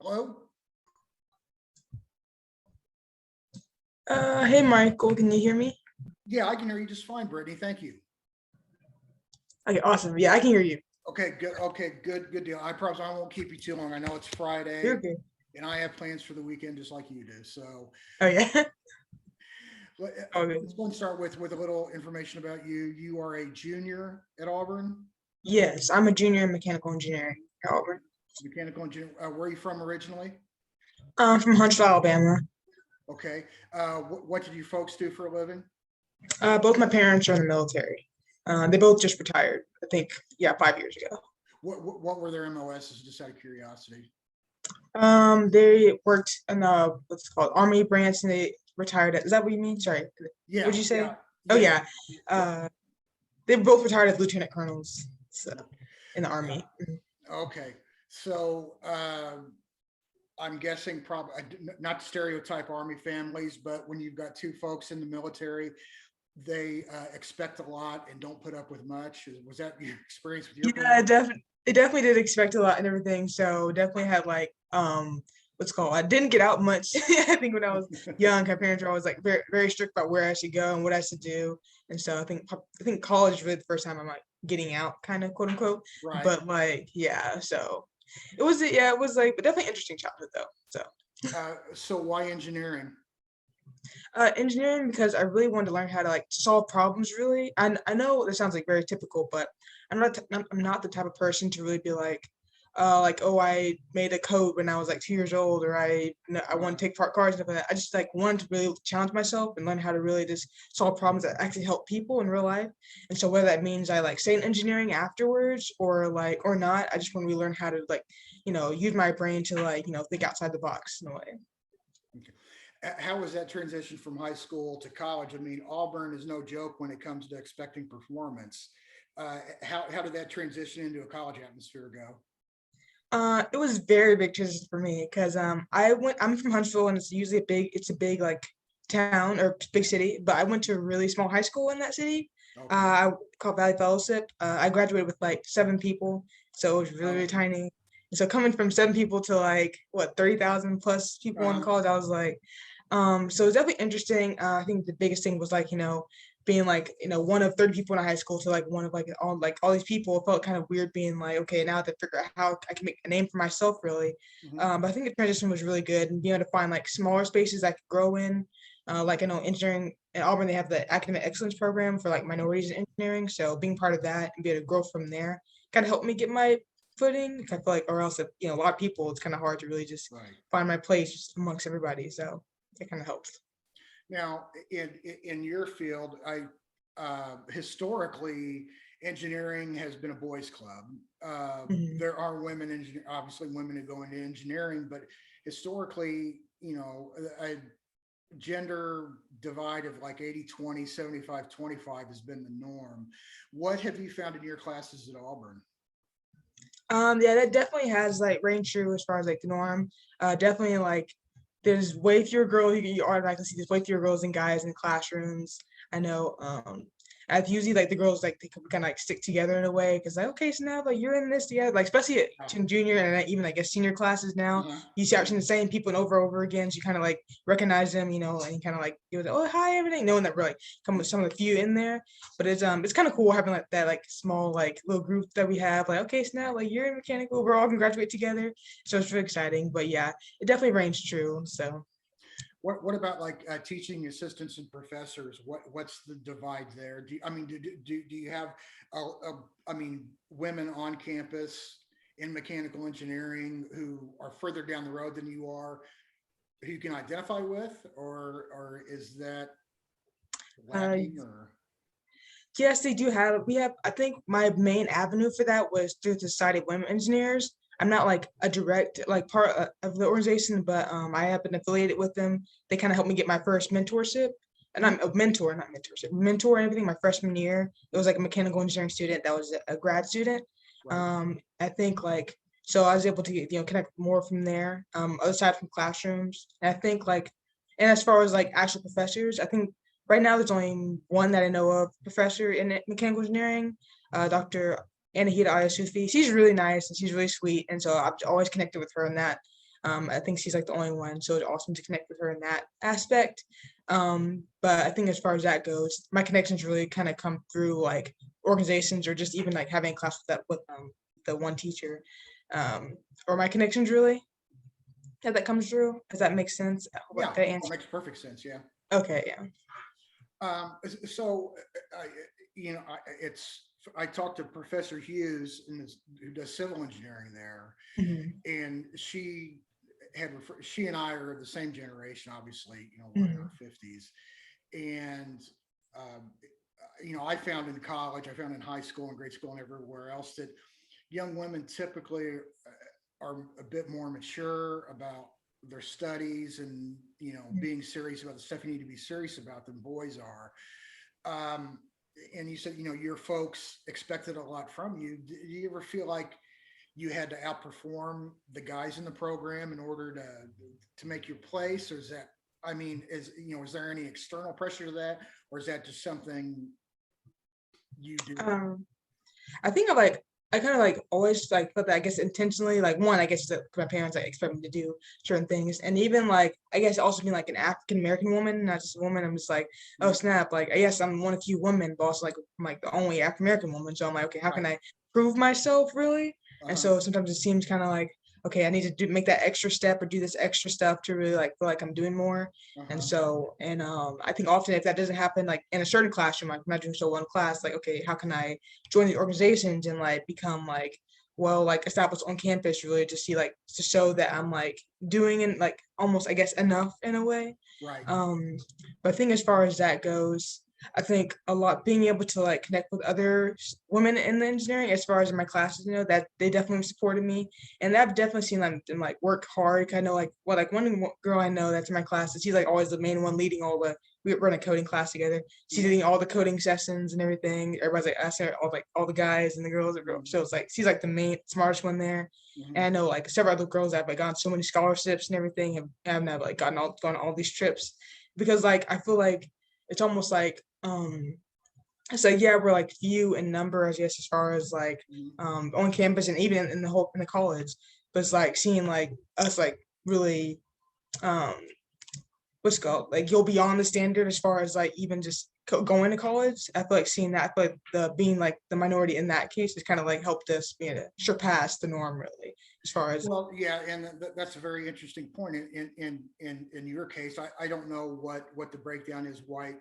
Hello? Hey Michael, can you hear me? Yeah, I can hear you just fine, Brittany. Thank you. Okay, awesome. Yeah, I can hear you. Okay, good. Okay, good deal. I promise I won't keep you too long. I know it's You're Friday good. and I have plans for the weekend just like you do. So Oh yeah. Oh let's good. go and start with a little information about you. You are a junior at Auburn, Yes, I'm a junior in mechanical engineering at Auburn. mechanical engineer. Where are you from originally? I'm from Huntsville, Alabama. Okay. What did you folks do for a living? Both my parents are in the military. They both just retired. I think, yeah, 5 years ago. What were their MOSs, just out of curiosity? They worked in what's it called Army branch, and they retired. Is that what you mean? Sorry, Yeah, what'd you yeah, say? Oh yeah, yeah. yeah. Uh, they both retired as lieutenant colonels. So in the Yeah. Army. Mhm. Okay. So I'm guessing probably not to stereotype Army families, but when you've got two folks in the military, they expect a lot and don't put up with much. Was that your experience with your Yeah, parents? it definitely did expect a lot and everything. So definitely had like what's it called. I didn't get out much. I think when I was young, my parents were always like very strict about where I should go and what I should do. And so I think college is really the first time I'm like getting out, kind of quote unquote. Right. But like yeah, so it was like but definitely interesting childhood though. So So why engineering? engineering because I really wanted to learn how to like solve problems really. And I know this sounds like very typical, but I'm not the type of person to really be like oh I made a code when I was like 2 years old or I want Right. to take part cars and stuff like that. I just like wanted to really challenge myself and learn how to really just solve problems that actually help people in real life. And so whether that means I like stay in engineering afterwards or like or not, I just want to really learn how to like use my brain to like think outside the box in a way. Okay. How was that transition from high school to college? I mean, Auburn is no joke when it comes to expecting performance. How did that transition into a college atmosphere go? It was very big transition for me because I'm from Huntsville and it's a big like town or big city, but I went to a really small high school in that city. Okay. I called Valley Fellowship. I graduated with like 7 people, so it was really Oh, really okay. tiny. And so coming from 7 people to like what 30,000 plus people in Uh-huh. college, I was like, so it's definitely interesting. I think the biggest thing was like being like one of 30 people in a high school to like one of like all these people. It felt kind of weird being like okay now I have to figure out how I can make a name for myself really. Hmm. But I think the transition was really good and being able to find like smaller spaces I could grow in. Like I know engineering in Auburn they have the academic excellence program for like minorities in engineering, so being part of that and be able to grow from there kind of helped me get my footing. I feel like or else if, a lot of people it's kind of hard to really just Right. find my place amongst everybody, so it kind of helps. Now, in your field, I historically engineering has been a boys' club. Mhm. There are women engineer, obviously women who go into engineering, but historically, a gender divide of like 80-20, 75-25 has been the norm. What have you found in your classes at Auburn? Yeah, that definitely has like ranged true as far as like the norm. Definitely like there's way fewer girls you automatically see there's way fewer girls than guys in classrooms. I know. As usually like the girls like they kind of like stick together in a way because like okay so now like you're in this together like especially Oh, in junior and even I guess senior classes now uh-huh. you start seeing the same people and over again so you kind of like recognize them and you kind of like you oh hi everything knowing that we're like come with some of the few in there. But it's kind of cool having like that like small like little group that we have like okay so now like you're in mechanical we're all gonna graduate together, so it's really exciting. But yeah, it definitely rings true. So What about like teaching assistants and professors? What's the divide there? I mean, do you have, I mean, women on campus in mechanical engineering who are further down the road than you are, who you can identify with, or is that uh lacking? Or yes, they do have. We have. I think my main avenue for that was through the Society of Women Engineers. I'm not like a direct like part of the organization, but I have been affiliated with them. They kind of helped me get my first mentorship, and I'm a mentor, not mentorship, mentor and everything. My freshman year, it was like a mechanical engineering student that was a grad student. right? I think like so I was able to get connect more from there. Aside from classrooms, and I think like, and as far as like actual professors, I think right now, there's only one that I know of, professor in mechanical engineering, Dr. Anahita Ayasufi. She's really nice and she's really sweet, and so I've always connected with her on that. I think she's like the only one, so it's awesome to connect with her in that aspect. But I think as far as that goes, my connections really kind of come through like organizations or just even like having a class with the one teacher, or my connections really. If that comes through, does that make sense? I hope Yeah, that it answer. makes perfect sense. Yeah. Okay, yeah. So, it's, I talked to Professor Hughes, who does civil engineering there, Mhm, and she and I are the same generation, obviously, we're in mhm, our 50s. And, um, I found in college, I found in high school and grade school and everywhere else that young women typically are a bit more mature about their studies and, mhm. being serious about the stuff you need to be serious about than boys are. um, and you said, your folks expected a lot from you. Do you ever feel like you had to outperform the guys in the program in order to make your place, or is that, I mean, is there any external pressure to that, or is that just something you do? Um, I think I kind of like always like felt that I guess intentionally like one I guess that my parents like expect me to do certain things, and even like I guess also being like an African American woman, not just a woman. I'm just like, oh Mhm. snap, like I guess I'm one of few women, but also like I'm like the only African American woman. So I'm like, okay, how can Right. I prove myself really? And Uh-huh. so sometimes it seems kind of like okay, I need to make that extra step or do this extra stuff to really like feel like I'm doing more. And Uh-huh. so, and I think often if that doesn't happen, like in a certain classroom, like I'm not doing so well in class, like okay, how can I join the organizations and like become like well like established on campus really to see like to show that I'm like doing and like almost I guess enough in a way. Right. um but I think as far as that goes, I think a lot being able to like connect with other women in the engineering as far as in my classes, that they definitely supported me, and I've definitely seen them like work hard. I know like like one girl I know that's in my classes, she's like always the main one leading all the, we run a coding class together. She's Mhm. leading all the coding sessions and everything. Everybody's like asking her, all the guys and the girls are girls. Mhm. So it's like she's like the main smartest one there. And Mhm. I know like several other girls that have like gotten so many scholarships and everything have now like gone all these trips because like I feel like it's almost like so yeah, we're like few in number, I guess, as far as like Mhm. on campus and even in the whole in the college. But it's like seeing like us like really um what's it called like go beyond the standard as far as like even just going to college. I feel like seeing that, I feel like the being like the minority in that case has kind of like helped us surpass the norm really as far as Well, yeah, and that's a very interesting point. In your case, I don't know what the breakdown is, white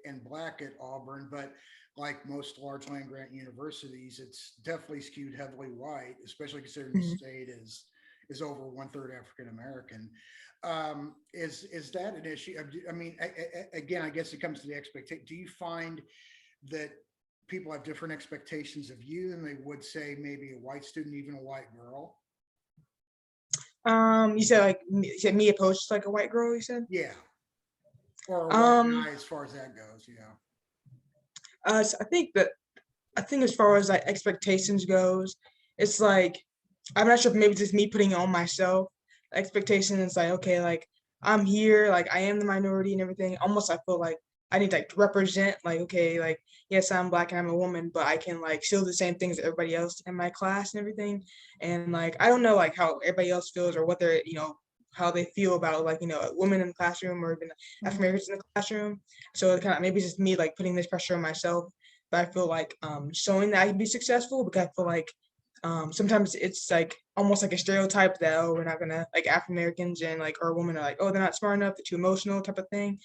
and black at Auburn, but like most large land grant universities, it's definitely skewed heavily white, especially considering the Mhm. state is over one third African American. Is that an issue? I mean, again, I guess it comes to the expectation. Do you find that people have different expectations of you than they would say maybe a white student, even a white girl? You said like you said me opposed to like a white girl, you said? Yeah, or a white Um guy as far as that goes. Yeah. so I think as far as like expectations goes, it's like I'm not sure if maybe just me putting it on myself. Expectation is like, okay, like I'm here, like I am the minority and everything. Almost I feel like I need to like represent, like, okay, like yes, I'm black and I'm a woman, but I can like still do the same things as everybody else in my class and everything. And like I don't know like how everybody else feels or what they're, how they feel about like, women in the classroom or even African Mhm. Americans in the classroom. So it kind of maybe it's just me like putting this pressure on myself. But I feel like showing that I can be successful because I feel like sometimes it's like almost like a stereotype that oh we're not gonna like African Americans and like or women are like oh they're not smart enough, they're too emotional type of thing.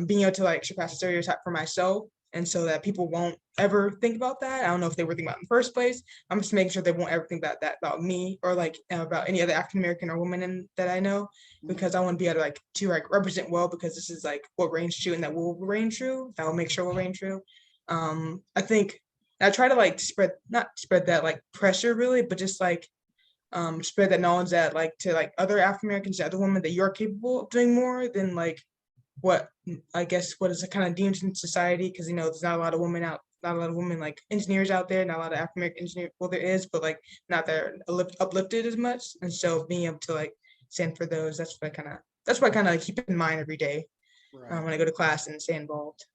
Being able to like surpass the stereotype for myself and so that people won't ever think about that. I don't know if they were thinking about it in the first place. I'm just making sure they won't ever think about that about me or like about any other African American or woman that I know, Mhm. because I want to be able to like represent well because this is like what reigns true and that will reign true. That will make sure will reign true. I think I try to like spread not spread that like pressure really, but just like spread that knowledge that like to like other African Americans, other women that you're capable of doing more than like what I guess what is kind of deemed in society because there's not a lot of women out, not a lot of women like engineers out there, not a lot of African American engineers. Well, there is, but like not that uplifted as much. And so being able to like stand for those, that's what I kind of keep in mind every day Right. when I go to class and stay involved.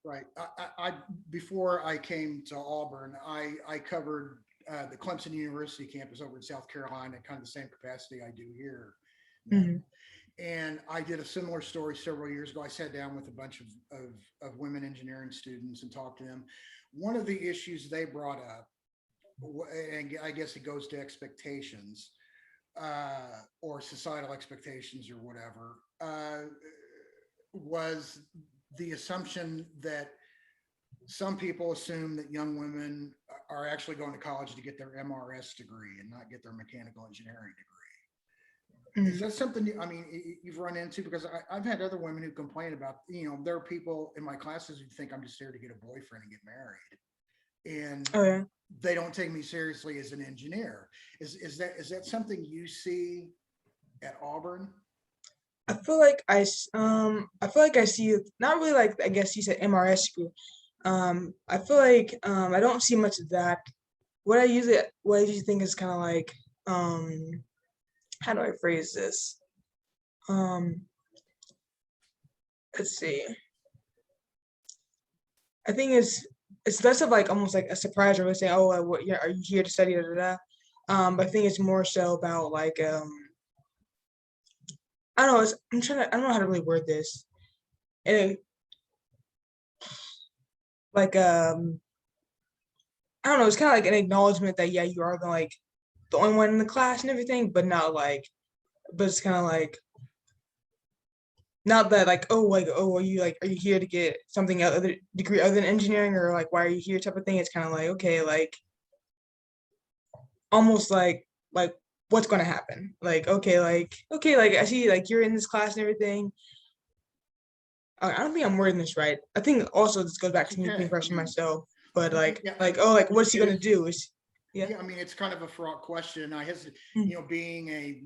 Right. Before I came to Auburn, I covered the Clemson University campus over in South Carolina, kind of the same capacity I do here now. Mhm. And I did a similar story several years ago. I sat down with a bunch of women engineering students and talked to them. One of the issues they brought up, and I guess it goes to expectations, or societal expectations or whatever, was the assumption that some people assume that young women are actually going to college to get their MRS degree and not get their mechanical engineering degree. Is Mhm. that something I mean you've run into? Because I've had other women who complain about, there are people in my classes who think I'm just there to get a boyfriend and get married, and Oh yeah. they don't take me seriously as an engineer. Is that something you see at Auburn? I feel like I see not really like I guess you said MRS school. I feel like I don't see much of that. What I usually think is kind of like how do I phrase this? Um, let's see. I think it's less of like almost like a surprise or saying, oh, what, yeah, are you here to study? Da, da, da. But I think it's more so about like I don't know. I don't know how to really word this. And like I don't know. It's kind of like an acknowledgement that yeah, you are the only one in the class and everything, but not like, but it's kind of like not that like oh are you here to get something other degree other than engineering or like why are you here type of thing. It's kind of like okay like almost like what's going to happen like okay like I see like you're in this class and everything. I don't think I'm wording this right. I think also this goes back It's to me being okay. I fresh in mean, myself, but yeah, like oh like what's he it gonna is. do is yeah. Yeah, I mean, it's kind of a fraught question. I hesitate, Mm, being a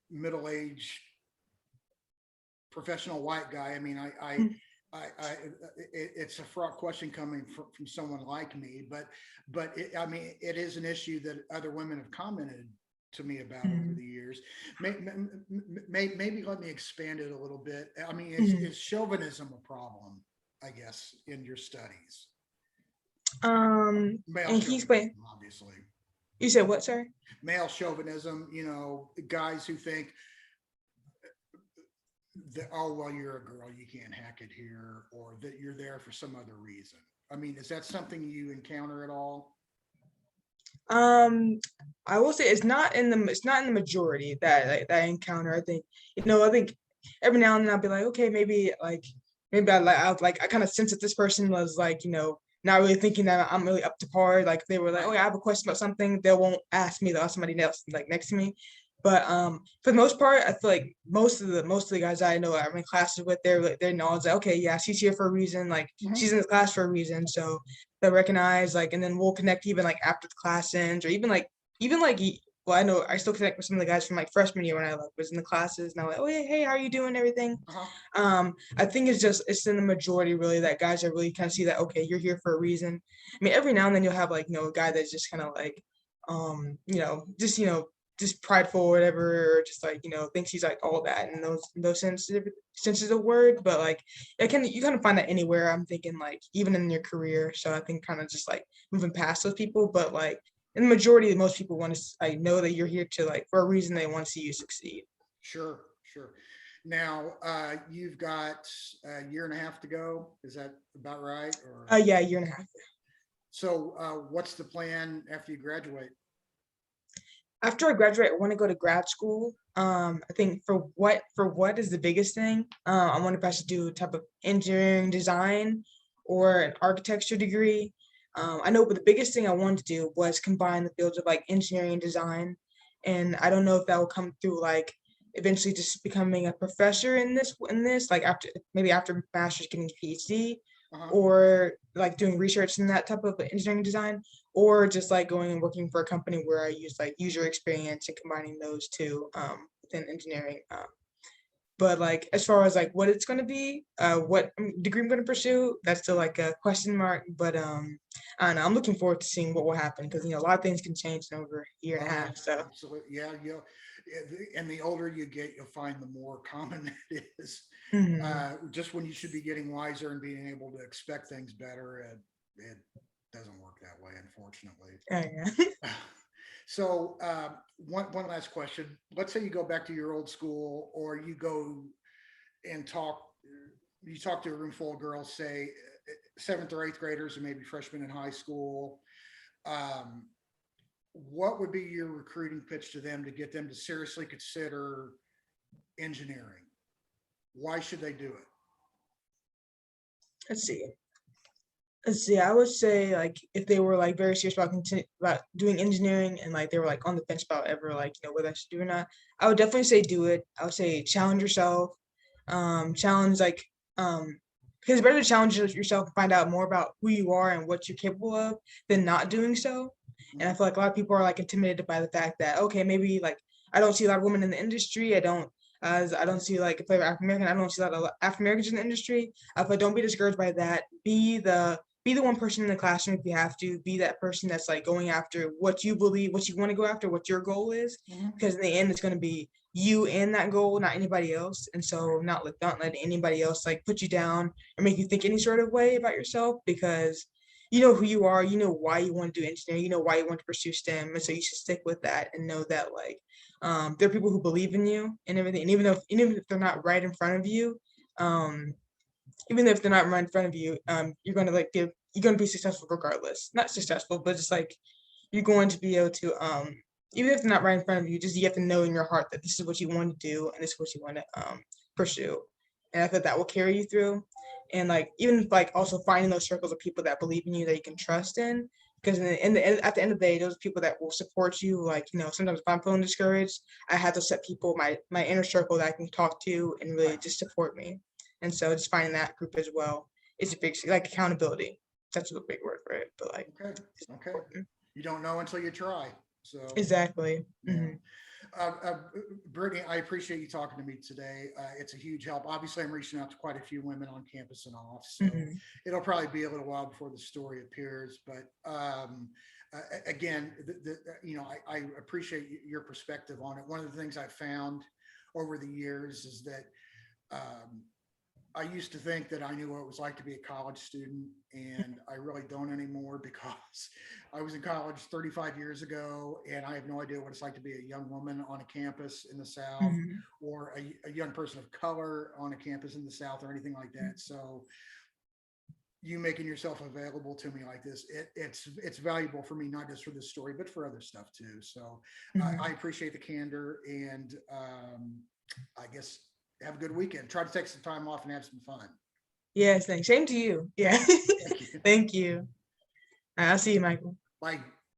middle-aged professional white guy. I mean, mm, it's a fraught question coming from someone like me, I mean, it is an issue that other women have commented to me about over mm, the years. Maybe let me expand it a little bit. I mean, mm. is chauvinism a problem, I guess, in your studies? Male And he's playing. chauvinism, obviously. You said what, sir? Male chauvinism, guys who think that, oh, well, you're a girl, you can't hack it here, or that you're there for some other reason. I mean, is that something you encounter at all? Um, I will say it's not in the majority that I encounter. I think I think every now and then I'll be like, okay, maybe I kind of sense that this person was like not really thinking that I'm really up to par. Like they were like, oh Right. yeah, I have a question about something. They won't ask me. They'll ask somebody else like next to me. But for the most part, I feel like most of the guys I know I'm in classes with, they're knowledge like, okay, yeah, she's here for a reason. Like she's Mhm. in the class for a reason. So they recognize like and then we'll connect even like after the class ends or even like well I know I still connect with some of the guys from like freshman year when I like was in the classes and I'm like oh yeah hey how are you doing everything. Uh-huh. I think it's in the majority really that guys are really kind of see that okay you're here for a reason. I mean every now and then you'll have like a guy that's just kind of like just prideful or whatever or just like thinks he's like all that in those senses of word but like you kind of find that anywhere. I'm thinking like even in your career. So I think kind of just like moving past those people, but like in the majority, most people want to like know that you're here to like for a reason they want to see you succeed. Sure, sure. Now, you've got a year and a half to go. Is that about right? Or Yeah, a year and a half. so, what's the plan after you graduate? After I graduate, I want to go to grad school. I think for what is the biggest thing? I wonder if I should do a type of engineering design or an architecture degree. I know, but the biggest thing I wanted to do was combine the fields of like engineering and design, and I don't know if that will come through like eventually just becoming a professor in this like after maybe after master's getting a PhD, Uh-huh. or like doing research in that type of engineering design or just like going and working for a company where I use like user experience and combining those two within engineering. But like as far as like what it's going to be, what degree I'm going to pursue, that's still like a question mark. But I don't know. I'm looking forward to seeing what will happen because a lot of things can change in over a year and Oh a yeah, half. So. absolutely. Yeah, and the older you get, you'll find the more common it is. Mhm. Just when you should be getting wiser and being able to expect things better, doesn't work that way, unfortunately. Oh, yeah. So one last question. Let's say you go back to your old school, or you go and you talk to a room full of girls, say seventh or eighth graders, or maybe freshmen in high school. Um, what would be your recruiting pitch to them to get them to seriously consider engineering? Why should they do it? Let's see. Let's see. I would say like if they were like very serious about about doing engineering and like they were like on the fence about ever like whether I should do or not, I would definitely say do it. I would say challenge yourself, challenge because it's better to challenge yourself and find out more about who you are and what you're capable of than not doing so. And I feel like a lot of people are like intimidated by the fact that okay, maybe like I don't see a lot of women in the industry. I don't see like if they're African American, I don't see a lot of African Americans in the industry. But don't be discouraged by that. Be the one person in the classroom if you have to. Be that person that's like going after what you believe, what you want to go after, what your goal is. Because in the end, it's going to be you and that goal, not anybody else. And so not letting anybody else like put you down or make you think any sort of way about yourself because you know who you are, you know why you want to do engineering, you know why you want to pursue STEM. And so you should stick with that and know that like there are people who believe in you and everything. And even if they're not right in front of you, um, even if they're not right in front of you, you're gonna like you're gonna be successful regardless. Not successful, but just like you're going to be able to even if they're not right in front of you, just you have to know in your heart that this is what you want to do and this is what you want to pursue. And I think that will carry you through. And like even like also finding those circles of people that believe in you that you can trust in. Because at the end of the day, those people that will support you, like sometimes if I'm feeling discouraged, I have to set people my inner circle that I can talk to and really just support me. And so just finding that group as well is a big like accountability. That's a big word for it, but like Okay. Okay. You don't know until you try. So exactly. yeah. Brittany, I appreciate you talking to me today. It's a huge help. Obviously, I'm reaching out to quite a few women on campus and off, so it'll probably be a little while before the story appears. But again, I appreciate your perspective on it. One of the things I found over the years is that um, I used to think that I knew what it was like to be a college student, and I really don't anymore because I was in college 35 years ago, and I have no idea what it's like to be a young woman on a campus in the South or a young person of color on a campus in the South or anything like that. So you making yourself available to me like this, it's valuable for me, not just for this story, but for other stuff too. So I appreciate the candor, and I guess have a good weekend. Try to take some time off and have some fun. Yes, thanks. Same to you. Yeah. Thank you. Thank you. All right, I'll see you, Michael. Bye.